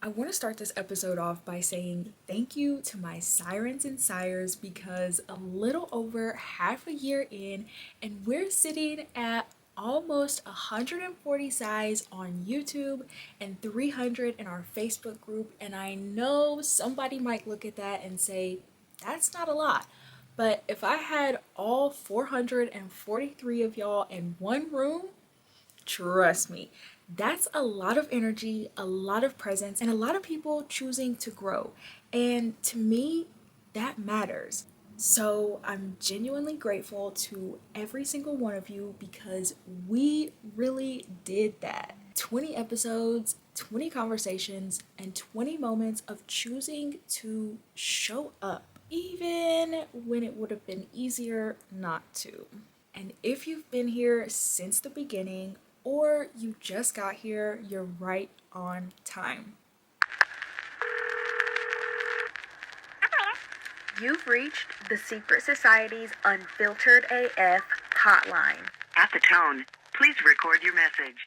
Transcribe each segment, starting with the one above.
I want to start this episode off by saying thank you to my sirens and sires because a little over half a year in, and we're sitting at almost 140 size on YouTube and 300 in our Facebook group. And I know somebody might look at that and say, that's not a lot. But if I had all 443 of y'all in one room, trust me, that's a lot of energy, a lot of presence, and a lot of people choosing to grow. And to me, that matters. So I'm genuinely grateful to every single one of you because we really did that. 20 episodes, 20 conversations, and 20 moments of choosing to show up, even when it would have been easier not to. And if you've been here since the beginning or you just got here, you're right on time. You've reached the Sycrett Society's Unfiltered AF hotline. At the tone, please record your message.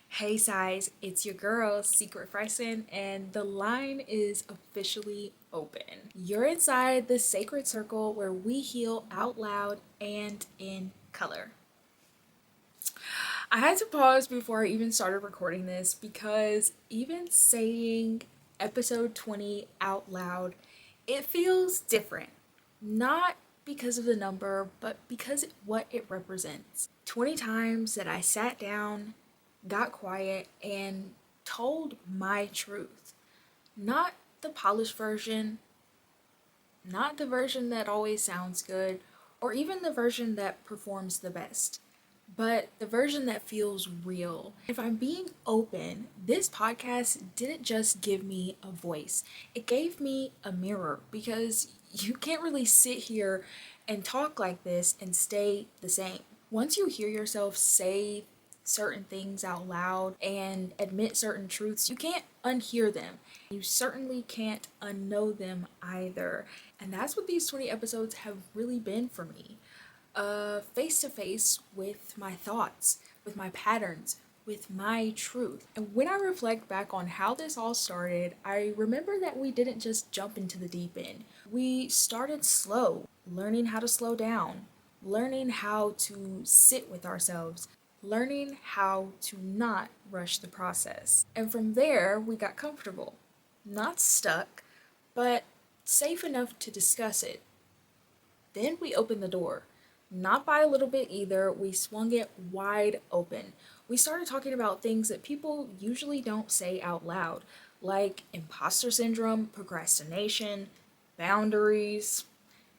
Hey size, it's your girl, Sycrett Freisen, and the line is officially open. You're inside the sacred circle where we heal out loud and in color. I had to pause before I even started recording this because even saying episode 20 out loud, it feels different. Not because of the number, but because of what it represents. 20 times that I sat down, got quiet, and told my truth. Not the polished version, not the version that always sounds good, or even the version that performs the best, but the version that feels real. If I'm being open, this podcast didn't just give me a voice, it gave me a mirror, because you can't really sit here and talk like this and stay the same. Once you hear yourself say certain things out loud and admit certain truths, you can't unhear them. You certainly can't unknow them either. And that's what these 20 episodes have really been for me. Face to face with my thoughts, with my patterns, with my truth. And when I reflect back on how this all started, I remember that we didn't just jump into the deep end. We started slow, learning how to slow down, learning how to sit with ourselves, learning how to not rush the process. And from there, we got comfortable. Not stuck, but safe enough to discuss it. Then we opened the door. Not by a little bit either, we swung it wide open. We started talking about things that people usually don't say out loud, like imposter syndrome, procrastination, boundaries,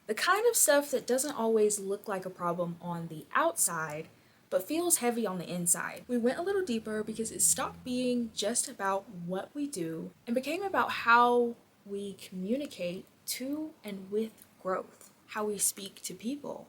the kind of stuff that doesn't always look like a problem on the outside, but feels heavy on the inside. We went a little deeper because it stopped being just about what we do and became about how we communicate to and with growth, how we speak to people,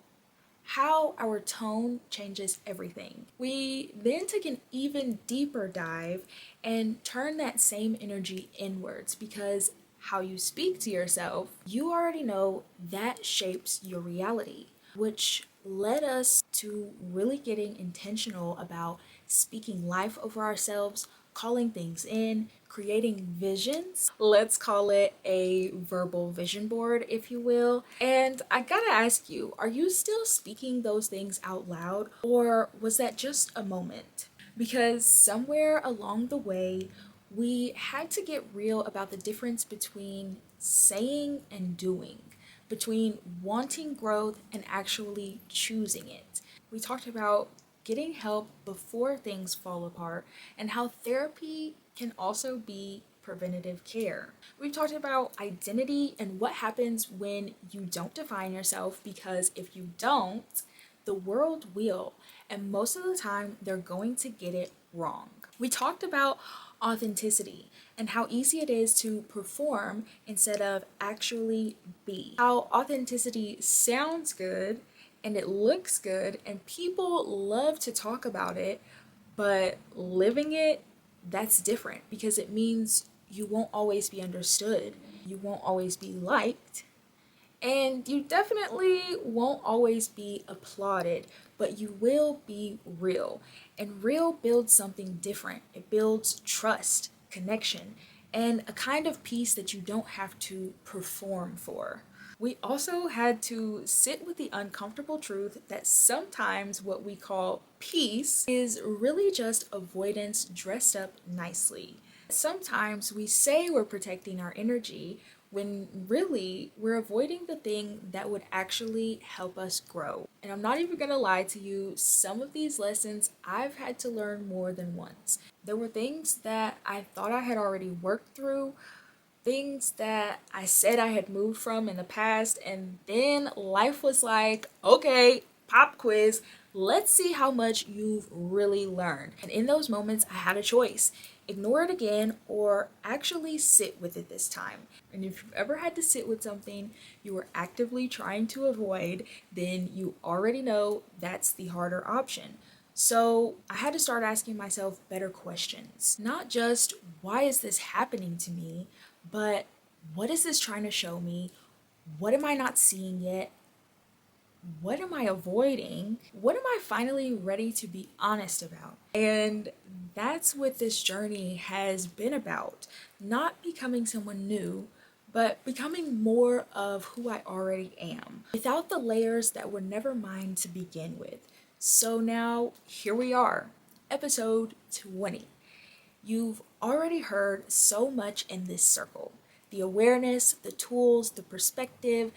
how our tone changes everything. We then took an even deeper dive and turned that same energy inwards, because how you speak to yourself, you already know that shapes your reality, which led us to really getting intentional about speaking life over ourselves, calling things in, creating visions. Let's call it a verbal vision board, if you will. And I gotta ask you, are you still speaking those things out loud, or was that just a moment? Because somewhere along the way, we had to get real about the difference between saying and doing, between wanting growth and actually choosing it. We talked about getting help before things fall apart and how therapy can also be preventative care. We've talked about identity and what happens when you don't define yourself, because if you don't, the world will, and most of the time they're going to get it wrong. We talked about authenticity and how easy it is to perform instead of actually be. How authenticity sounds good and it looks good and people love to talk about it, but living it, that's different, because it means you won't always be understood, you won't always be liked, and you definitely won't always be applauded. but you will be real. And real builds something different. It builds trust, connection, and a kind of peace that you don't have to perform for. We also had to sit with the uncomfortable truth that sometimes what we call peace is really just avoidance dressed up nicely. Sometimes we say we're protecting our energy when really we're avoiding the thing that would actually help us grow. And I'm not even gonna lie to you, some of these lessons I've had to learn more than once. There were things that I thought I had already worked through, things that I said I had moved from in the past, and then life was like, okay, pop quiz, let's see how much you've really learned. And in those moments, I had a choice: ignore it again or actually sit with it this time. And if you've ever had to sit with something you were actively trying to avoid, then you already know that's the harder option. So I had to start asking myself better questions. Not just, why is this happening to me? But what is this trying to show me? What am I not seeing yet? What am I avoiding? What am I finally ready to be honest about? And that's what this journey has been about. Not becoming someone new, but becoming more of who I already am, without the layers that were never mine to begin with. So now, here we are, episode 20. You've already heard so much in this circle: the awareness, the tools, the perspective,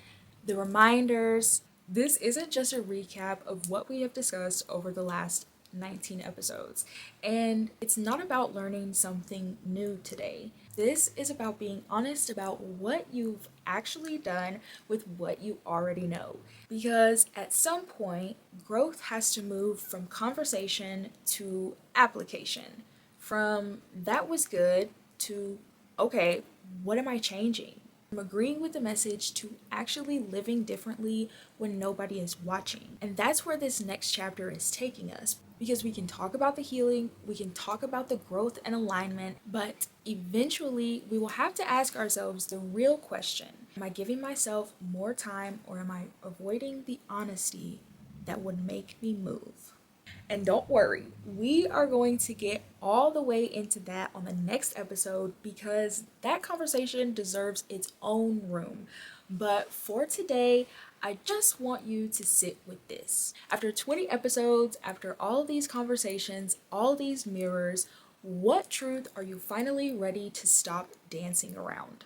the reminders. This isn't just a recap of what we have discussed over the last 19 episodes. And it's not about learning something new today. This is about being honest about what you've actually done with what you already know. Because at some point, growth has to move from conversation to application. From that was good to, okay, what am I changing? From agreeing with the message to actually living differently when nobody is watching. And that's where this next chapter is taking us. Because we can talk about the healing, we can talk about the growth and alignment, but eventually we will have to ask ourselves the real question: am I giving myself more time, or am I avoiding the honesty that would make me move? And don't worry, we are going to get all the way into that on the next episode, because that conversation deserves its own room. But for today, I just want you to sit with this. After 20 episodes, after all these conversations, all these mirrors, what truth are you finally ready to stop dancing around?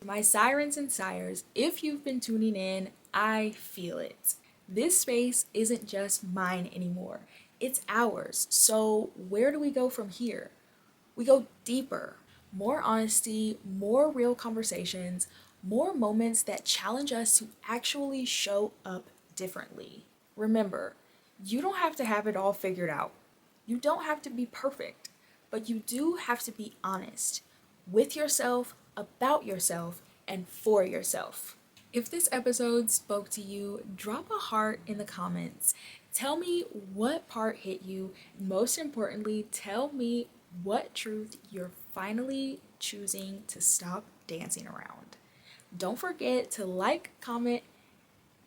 My sirens and sires, if you've been tuning in, I feel it. This space isn't just mine anymore, it's ours. So, where do we go from here? We go deeper. More honesty, more real conversations, more moments that challenge us to actually show up differently. Remember, you don't have to have it all figured out. You don't have to be perfect, but you do have to be honest with yourself, about yourself, and for yourself. If this episode spoke to you, drop a heart in the comments. Tell me what part hit you. Most importantly, tell me what truth you're finally choosing to stop dancing around. Don't forget to like, comment,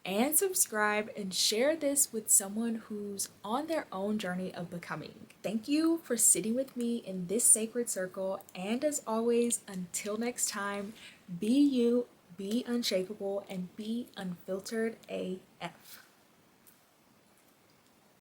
and subscribe, and share this with someone who's on their own journey of becoming. Thank you for sitting with me in this sacred circle, and as always, until next time, be you, be unshakable, and be unfiltered AF.